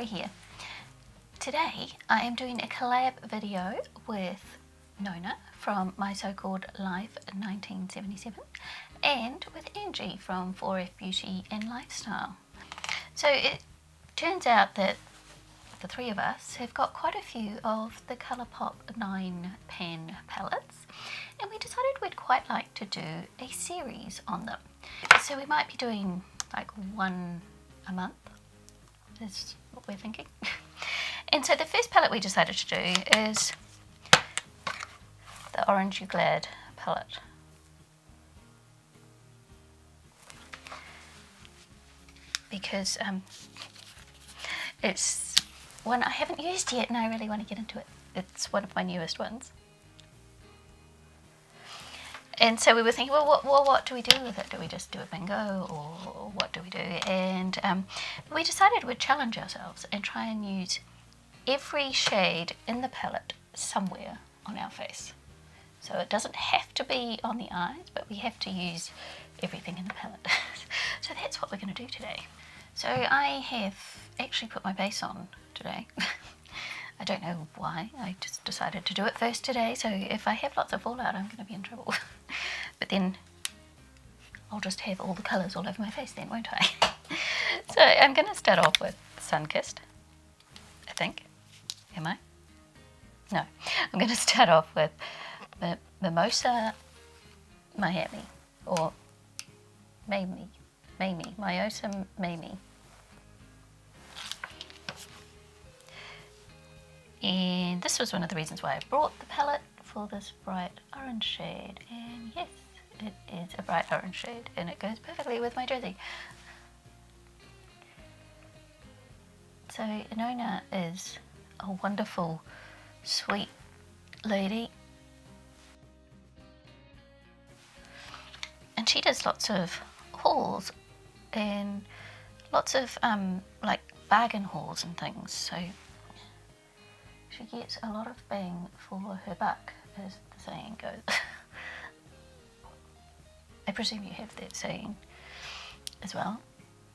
Lori here. Today I am doing a collab video with Nona from My So-Called Life 1977 and with Angie from 4F Beauty and Lifestyle. So it turns out that the three of us have got quite a few of the Colourpop 9 pan palettes, and we decided we'd quite like to do a series on them. So we might be doing like one a month is what we're thinking. And so the first palette we decided to do is the Orange You Glad palette. Because it's one I haven't used yet and I really want to get into it. It's one of my newest ones. And so we were thinking, well, what do we do with it? Do we just do a bingo, or what do we do? And we decided we'd challenge ourselves and try and use every shade in the palette somewhere on our face. So it doesn't have to be on the eyes, but we have to use everything in the palette. So that's what we're going to do today. So I have actually put my base on today. I don't know why, I just decided to do it first today, so if I have lots of fallout I'm going to be in trouble. But then I'll just have all the colours all over my face then, won't I? So I'm going to start off with Sunkissed, I think. Am I? No. I'm going to start off with Mimosa Miami, or Mamie, Mimosa Mamie. And this was one of the reasons why I brought the palette, for this bright orange shade. And yes, it is a bright orange shade and it goes perfectly with my jersey. So Nona is a wonderful, sweet lady. And she does lots of hauls and lots of like bargain hauls and things. So she gets a lot of bang for her buck, as the saying goes. I presume you have that saying as well.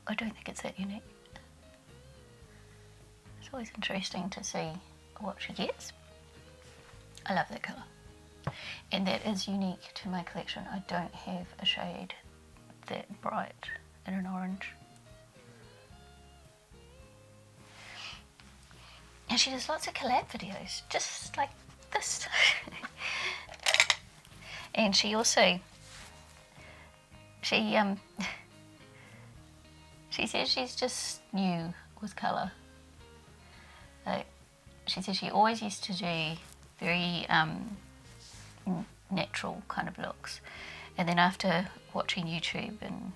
I don't think it's that unique. It's always interesting to see what she gets. I love that colour. And that is unique to my collection. I don't have a shade that bright in an orange. And she does lots of collab videos, just like this. And she also, she says she's just new with colour. She says she always used to do very natural kind of looks. And then after watching YouTube and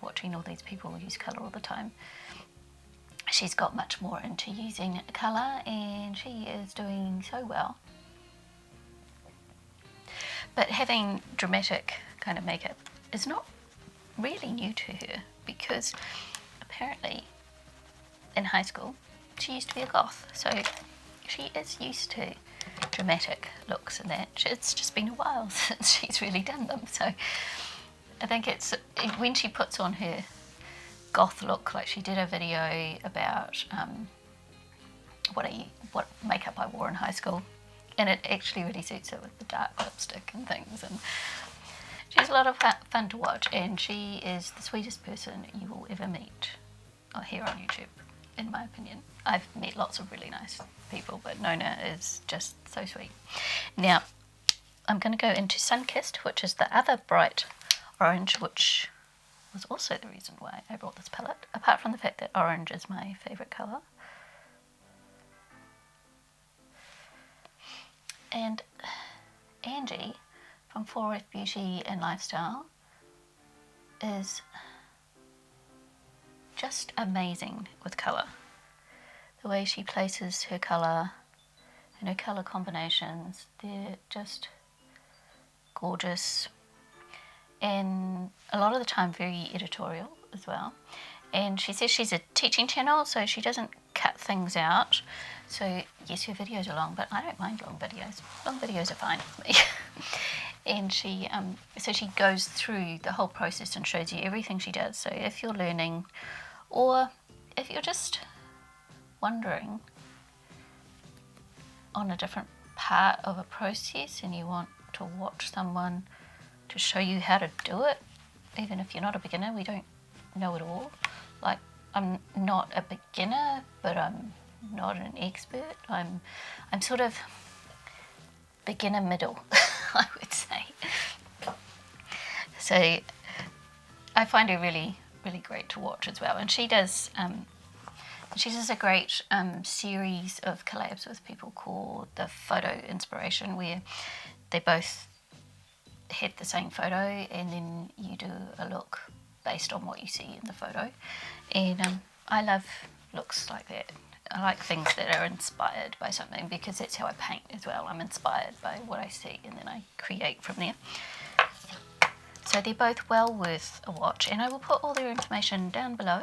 watching all these people use colour all the time, she's got much more into using colour, and she is doing so well. But having dramatic kind of makeup is not really new to her, because apparently in high school she used to be a goth, so she is used to dramatic looks and that. It's just been a while since she's really done them, so I think it's when she puts on her goth look, like she did a video about what makeup I wore in high school, and it actually really suits her with the dark lipstick and things, and she's a lot of fun to watch, and she is the sweetest person you will ever meet here on YouTube, in my opinion. I've met lots of really nice people, but Nona is just so sweet. Now I'm going to go into Sunkissed, which is the other bright orange, which was also the reason why I brought this palette, apart from the fact that orange is my favourite colour. And Angie from 4F Beauty and Lifestyle is just amazing with colour. The way she places her colour and her colour combinations, they're just gorgeous. And a lot of the time very editorial as well. And she says she's a teaching channel, so she doesn't cut things out. So yes, her videos are long, but I don't mind long videos. Long videos are fine with me. And she so she goes through the whole process and shows you everything she does. So if you're learning, or if you're just wondering on a different part of a process and you want to watch someone to show you how to do it, even if you're not a beginner, we don't know it all. Like, I'm not a beginner, but I'm not an expert. I'm sort of beginner middle, I would say. So I find her really, really great to watch as well. And she does a great series of collabs with people called the Photo Inspiration, where they both hit the same photo and then you do a look based on what you see in the photo. And I love looks like that. I like things that are inspired by something, because that's how I paint as well. I'm inspired by what I see and then I create from there. So they're both well worth a watch, and I will put all their information down below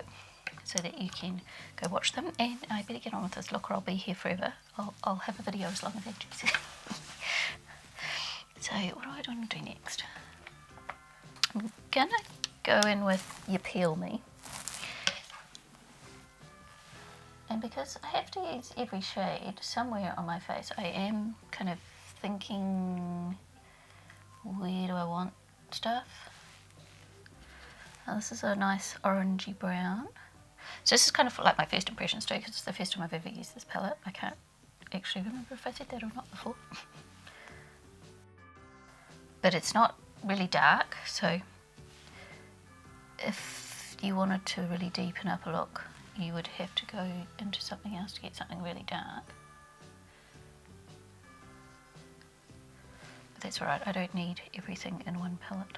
so that you can go watch them. And I better get on with this look or I'll be here forever. I'll have a video as long as I choose. So what do I want to do next? I'm gonna go in with You Peel Me. And because I have to use every shade somewhere on my face, I am kind of thinking, where do I want stuff? Now, this is a nice orangey brown. So this is kind of like my first impressions too, because it's the first time I've ever used this palette. I can't actually remember if I said that or not before. But it's not really dark, so if you wanted to really deepen up a look, you would have to go into something else to get something really dark. But that's alright, I don't need everything in one palette,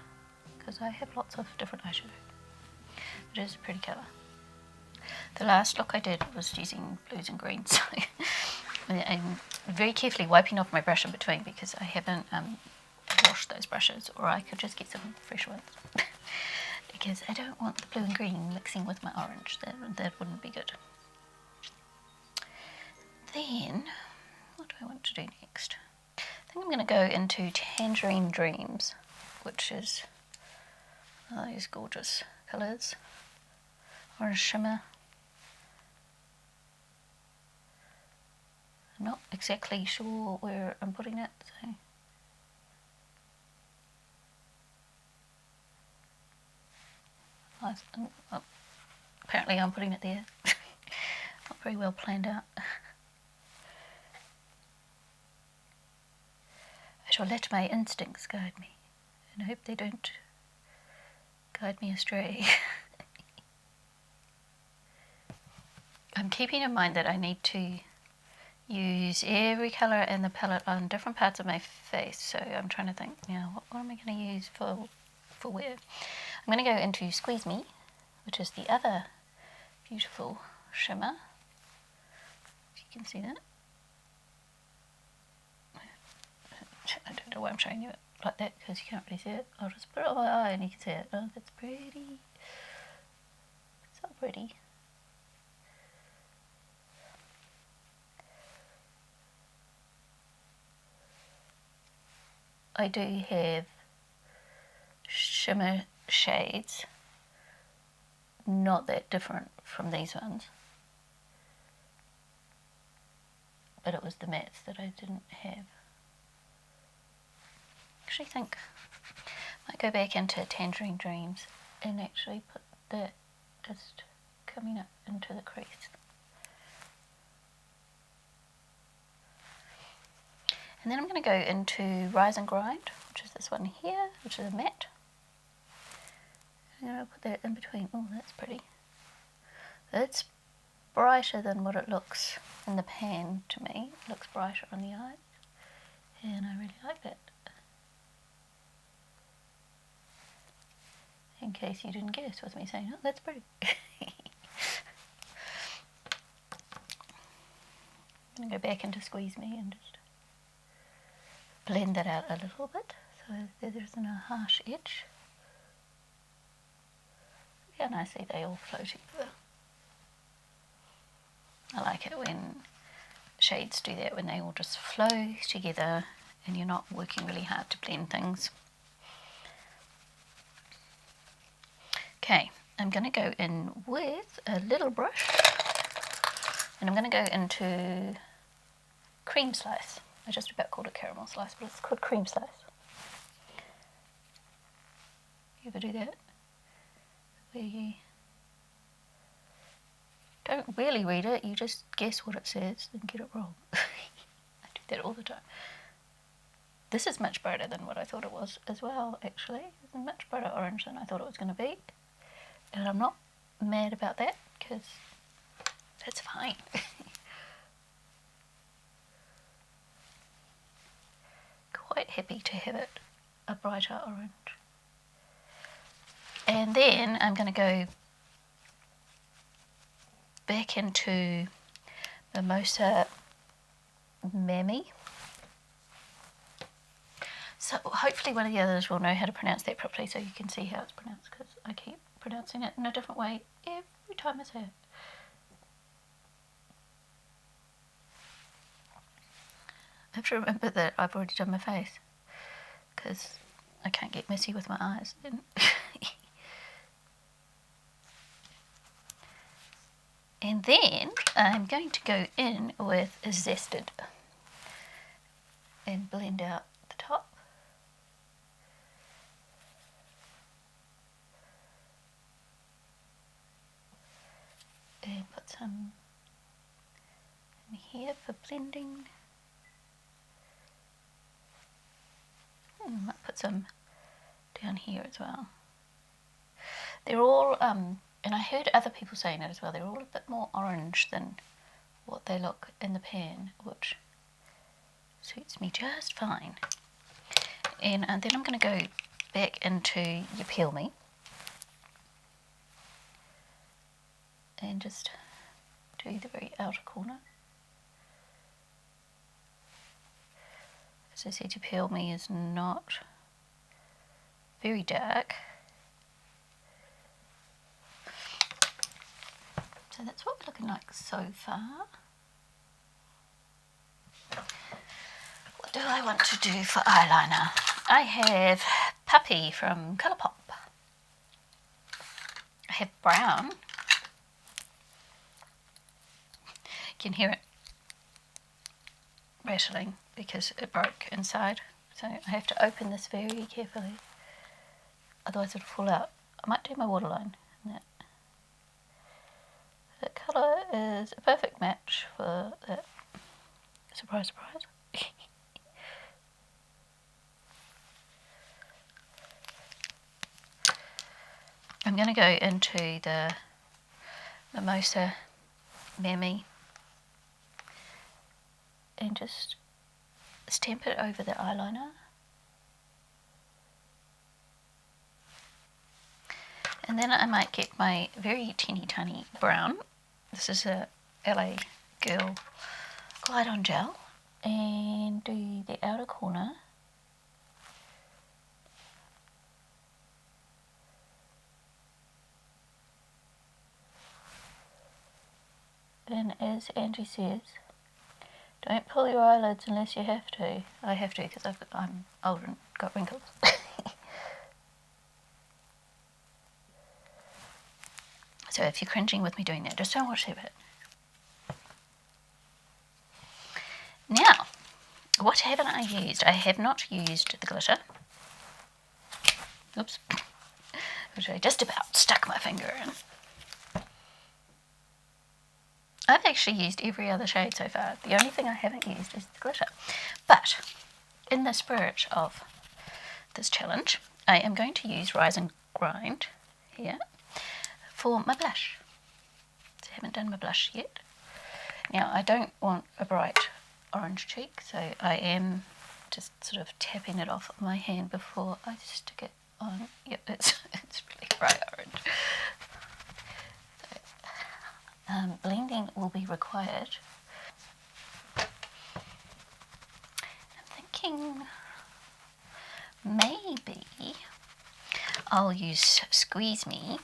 because I have lots of different eyeshadow. It is a pretty colour. The last look I did was using blues and greens, so I'm very carefully wiping off my brush in between, because I haven't wash those brushes, or I could just get some fresh ones. Because I don't want the blue and green mixing with my orange. That wouldn't be good. Then, what do I want to do next? I think I'm going to go into Tangerine Dreams, which is these gorgeous colours. Orange shimmer. I'm not exactly sure where I'm putting it, so apparently I'm putting it there. Not very well planned out. I shall let my instincts guide me, and I hope they don't guide me astray. I'm keeping in mind that I need to use every colour in the palette on different parts of my face, so I'm trying to think, now what am I going to use for where? I'm going to go into Squeeze Me, which is the other beautiful shimmer. If you can see that. I don't know why I'm showing you it like that, because you can't really see it. I'll just put it on my eye and you can see it. Oh, that's pretty. So pretty. I do have shimmer shades, not that different from these ones, but it was the mattes that I didn't have. Actually think I might go back into Tangerine Dreams and actually put that just coming up into the crease. And then I'm going to go into Rise and Grind, which is this one here, which is a matte. I'm going to put that in between. Oh, that's pretty. It's brighter than what it looks in the pan to me. It looks brighter on the eyes, and I really like that. In case you didn't guess with me saying, oh, that's pretty. I'm going to go back into Squeeze Me and just blend that out a little bit so there isn't a harsh edge. Look how nicely they all flow together. I like it when shades do that, when they all just flow together and you're not working really hard to blend things. Okay, I'm going to go in with a little brush And I'm going to go into cream slice. I just about called it caramel slice, but it's called cream slice. You ever do that? Where you don't really read it, you just guess what it says and get it wrong. I do that all the time. This is much brighter than what I thought it was as well, actually. It's a much brighter orange than I thought it was going to be. And I'm not mad about that, because that's fine. Quite happy to have it a brighter orange. And then I'm going to go back into Mimosa Mammy. So hopefully one of the others will know how to pronounce that properly, so you can see how it's pronounced, because I keep pronouncing it in a different way every time I say it. I have to remember that I've already done my face, because I can't get messy with my eyes then. And then I'm going to go in with Zested and blend out the top. And put some in here for blending. Might put some down here as well. They're all, and I heard other people saying it as well, they're all a bit more orange than what they look in the pan, which suits me just fine. And then I'm going to go back into You Peel Me and just do the very outer corner. As I said, You Peel Me is not very dark. So that's what we're looking like so far. What do I want to do for eyeliner? I have Puppy from Colourpop. I have brown. You can hear it rattling because it broke inside. So I have to open this very carefully, otherwise it'll fall out. I might do my waterline in that. The colour is a perfect match for that. Surprise, surprise. I'm going to go into the Mimosa Mammy and just stamp it over the eyeliner. And then I might get my very teeny tiny brown. This is a LA Girl Glide On Gel, and do the outer corner. And as Angie says, don't pull your eyelids unless you have to. I have to because I'm old and got wrinkles. So if you're cringing with me doing that, just don't watch it. Now, what haven't I used? I have not used the glitter. Oops. Which I just about stuck my finger in. I've actually used every other shade so far. The only thing I haven't used is the glitter. But in the spirit of this challenge, I am going to use Rise and Grind here for my blush. So I haven't done my blush yet. Now I don't want a bright orange cheek, so I am just sort of tapping it off my hand before I stick it on. Yep, it's really bright orange. So, blending will be required. I'm thinking maybe I'll use Squeeze Me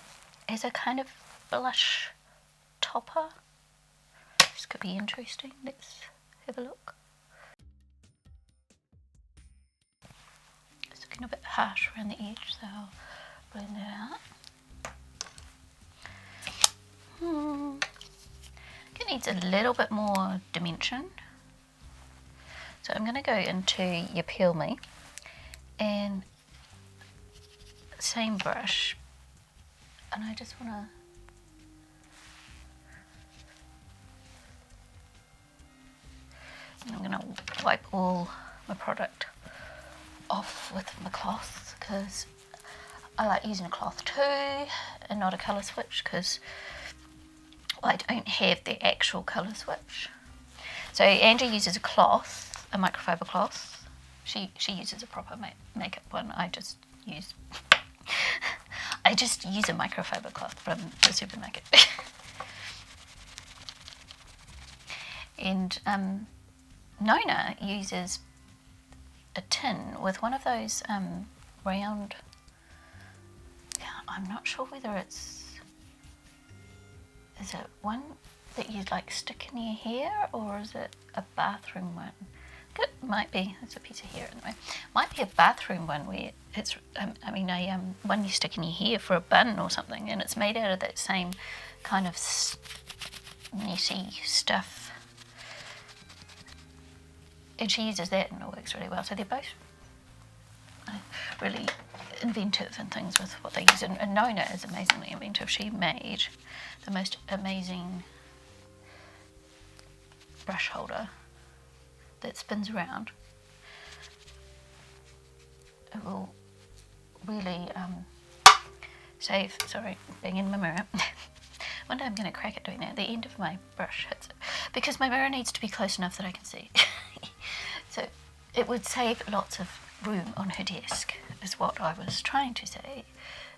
as a kind of blush topper. This could be interesting. Let's have a look. It's looking a bit harsh around the edge, so I'll blend that out. Getting needs a little bit more dimension. So I'm going to go into your Peel Me and same brush, and I just want to, I'm going to wipe all my product off with my cloth because I like using a cloth too and not a colour switch because I don't have the actual colour switch. So Angie uses a cloth, a microfiber cloth. She uses a proper makeup one. I just use a microfiber cloth from the supermarket. And Nona uses a tin with one of those round, I'm not sure whether is it one that you like stick in your hair or is it a bathroom one? It might be, there's a piece of hair in the way. Might be a bathroom one where it's, one you stick in your hair for a bun or something, and it's made out of that same kind of netty stuff. And she uses that and it works really well. So they're both really inventive and things with what they use. And Nona is amazingly inventive. She made the most amazing brush holder that spins around. It will really save, sorry, being in my mirror. One day I'm going to crack at doing that. The end of my brush hits it because my mirror needs to be close enough that I can see. So it would save lots of room on her desk is what I was trying to say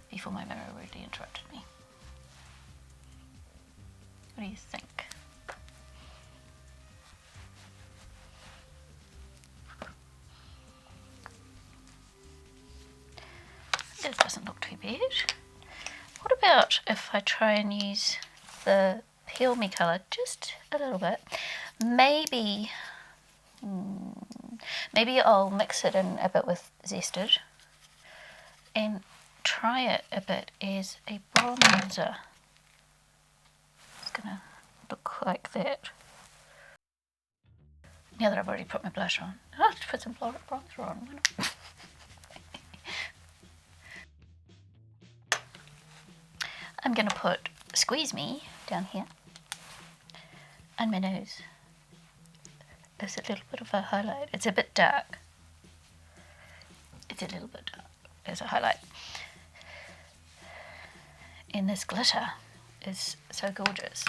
before my mirror rudely interrupted me. What do you think? This doesn't look too bad. What about if I try and use the Peel Me colour just a little bit? Maybe I'll mix it in a bit with Zested and try it a bit as a bronzer. It's gonna look like that. Now that I've already put my blush on, I'll have to put some bronzer on. Why not? I'm going to put Squeeze Me down here and my nose. There's a little bit of a highlight. It's a bit dark. It's a little bit dark as a highlight. And this glitter is so gorgeous.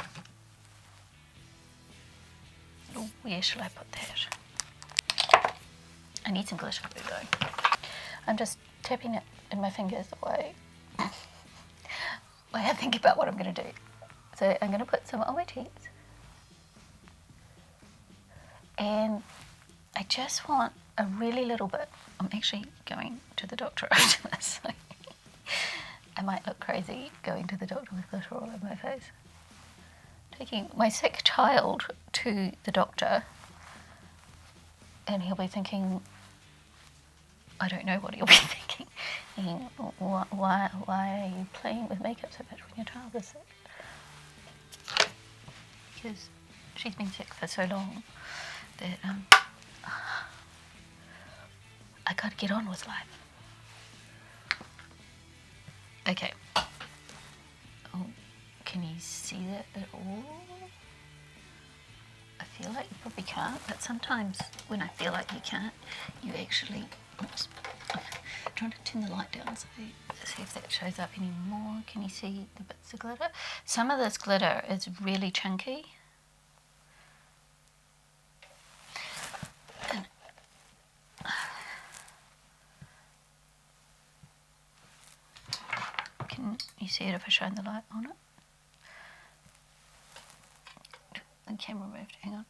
Oh, where shall I put that? I need some glitter glue though. I'm just tapping it in my fingers away. I think about what I'm going to do. So I'm going to put some on my cheeks. And I just want a really little bit. I'm actually going to the doctor after this. I might look crazy going to the doctor with glitter all over my face. Taking my sick child to the doctor and he'll be thinking, I don't know what he'll be thinking. Why are you playing with makeup so much when your child is sick? Because she's been sick for so long that I gotta get on with life. Okay. Oh, can you see that at all? I feel like you probably can't, but sometimes when I feel like you can't, you actually... Oops. I'm trying to turn the light down so see if that shows up anymore. Can you see the bits of glitter? Some of this glitter is really chunky. And can you see it if I shine the light on it? The camera moved, hang on.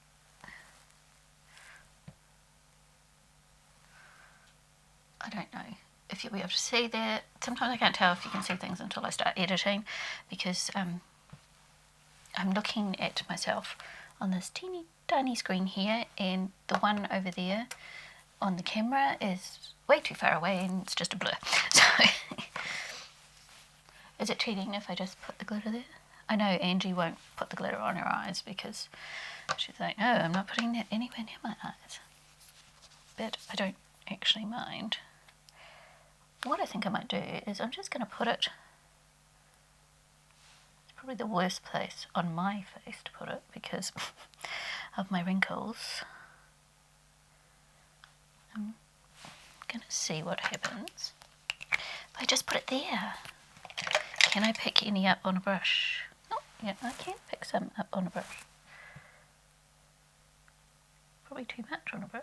I don't know if you'll be able to see that. Sometimes I can't tell if you can see things until I start editing because I'm looking at myself on this teeny tiny screen here and the one over there on the camera is way too far away and it's just a blur. So is it cheating if I just put the glitter there? I know Angie won't put the glitter on her eyes because she's like, no, I'm not putting that anywhere near my eyes. But I don't actually mind. What I think I might do is I'm just going to put it, it's probably the worst place on my face to put it because of my wrinkles. I'm going to see what happens if I just put it there. Can I pick any up on a brush? Oh, yeah, I can pick some up on a brush. Probably too much on a brush.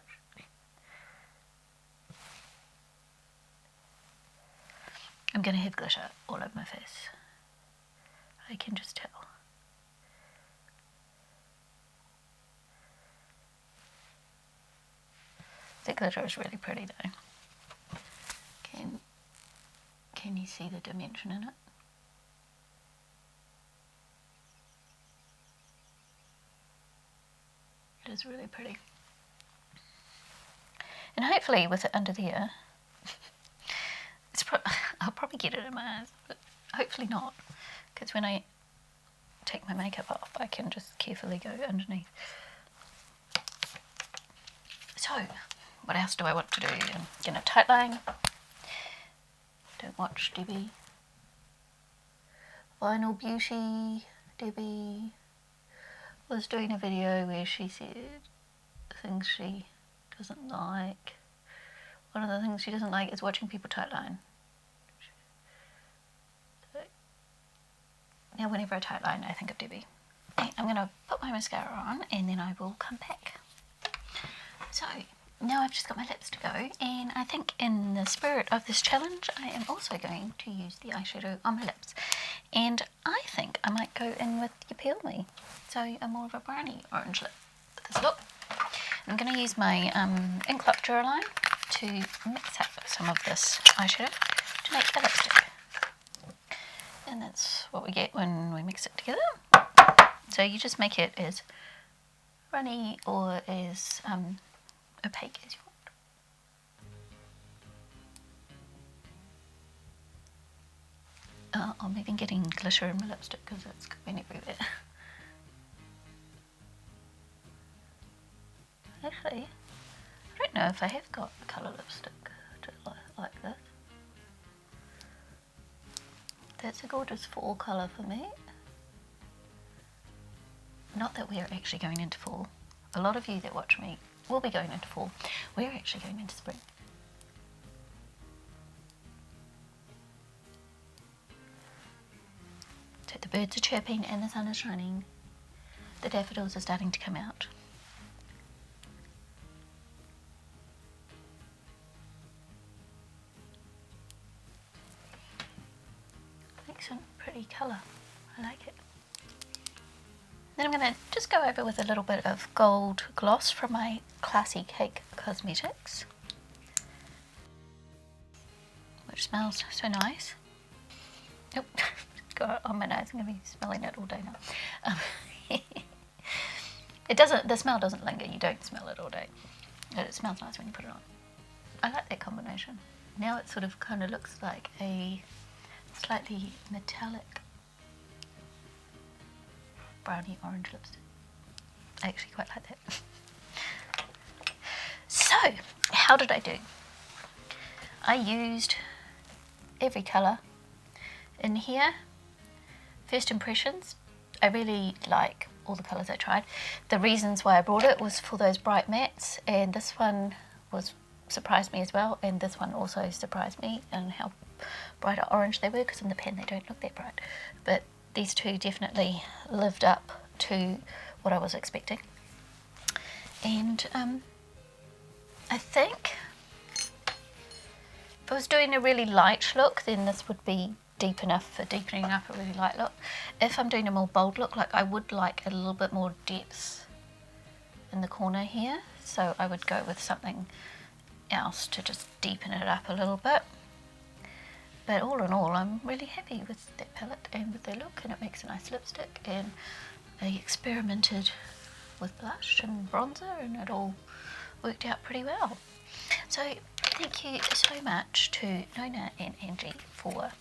I'm going to have glitter all over my face. I can just tell. The glitter is really pretty though. Can you see the dimension in it? It is really pretty. And hopefully with it under there, I'll probably get it in my eyes, but hopefully not, because when I take my makeup off, I can just carefully go underneath. So, what else do I want to do? I'm going to tightline. Don't watch Debbie. Vinyl Beauty. Debbie was doing a video where she said things she doesn't like. One of the things she doesn't like is watching people tightline. So, now whenever I tightline, I think of Debbie. I'm going to put my mascara on and then I will come back. So, now I've just got my lips to go, and I think in the spirit of this challenge I am also going to use the eyeshadow on my lips, and I think I might go in with You Peel Me, so a more of a browny orange lip with this look. I'm going to use my Inglot Dureline to mix up some of this eyeshadow to make the lipstick, and that's what we get when we mix it together. So you just make it as runny or as opaque as you want. I'm even getting glitter in my lipstick because it's going everywhere. Actually, I don't know if I have got a colour lipstick like this. That's a gorgeous fall colour for me. Not that we're actually going into fall. A lot of you that watch me will be going into fall. We're actually going into spring. So the birds are chirping and the sun is shining. The daffodils are starting to come out. Excellent, pretty colour. I like it. Then I'm going to just go over with a little bit of gold gloss from my Classy Cake Cosmetics, which smells so nice. Oh, got it on my nose. I'm going to be smelling it all day now. It doesn't. The smell doesn't linger. You don't smell it all day. But it smells nice when you put it on. I like that combination. Now it sort of kind of looks like a slightly metallic brownie orange lipstick. I actually quite like that. So, how did I do? I used every colour in here. First impressions, I really like all the colours I tried. The reasons why I brought it was for those bright mattes, and this one surprised me as well, and this one also surprised me in how bright orange they were, because in the pen they don't look that bright. But these two definitely lived up to what I was expecting. And I think if I was doing a really light look, then this would be deep enough for deepening up a really light look. If I'm doing a more bold look, like I would like a little bit more depth in the corner here, so I would go with something else to just deepen it up a little bit. But all in all, I'm really happy with that palette and with their look, and it makes a nice lipstick, and I experimented with blush and bronzer and it all worked out pretty well. So thank you so much to Nona and Angie for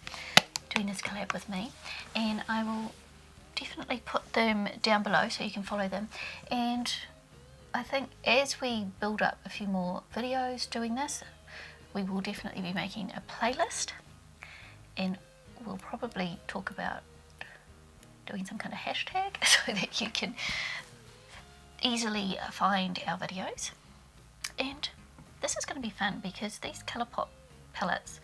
doing this collab with me, and I will definitely put them down below so you can follow them. And I think as we build up a few more videos doing this, we will definitely be making a playlist, and we'll probably talk about doing some kind of hashtag so that you can easily find our videos. And this is going to be fun because these Colourpop palettes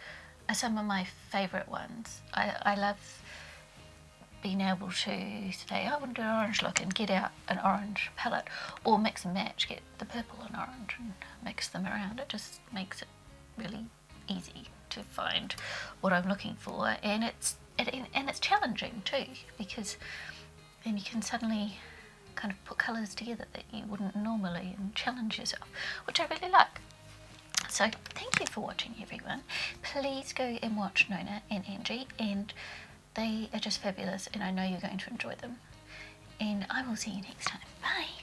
are some of my favourite ones. I love being able to say, I want to do an orange look and get out an orange palette, or mix and match, get the purple and orange and mix them around. It just makes it really easy to find what I'm looking for, and it's challenging too, because then you can suddenly kind of put colours together that you wouldn't normally and challenge yourself, which I really like. So thank you for watching, everyone. Please go and watch Nona and Angie, and they are just fabulous, and I know you're going to enjoy them. And I will see you next time. Bye.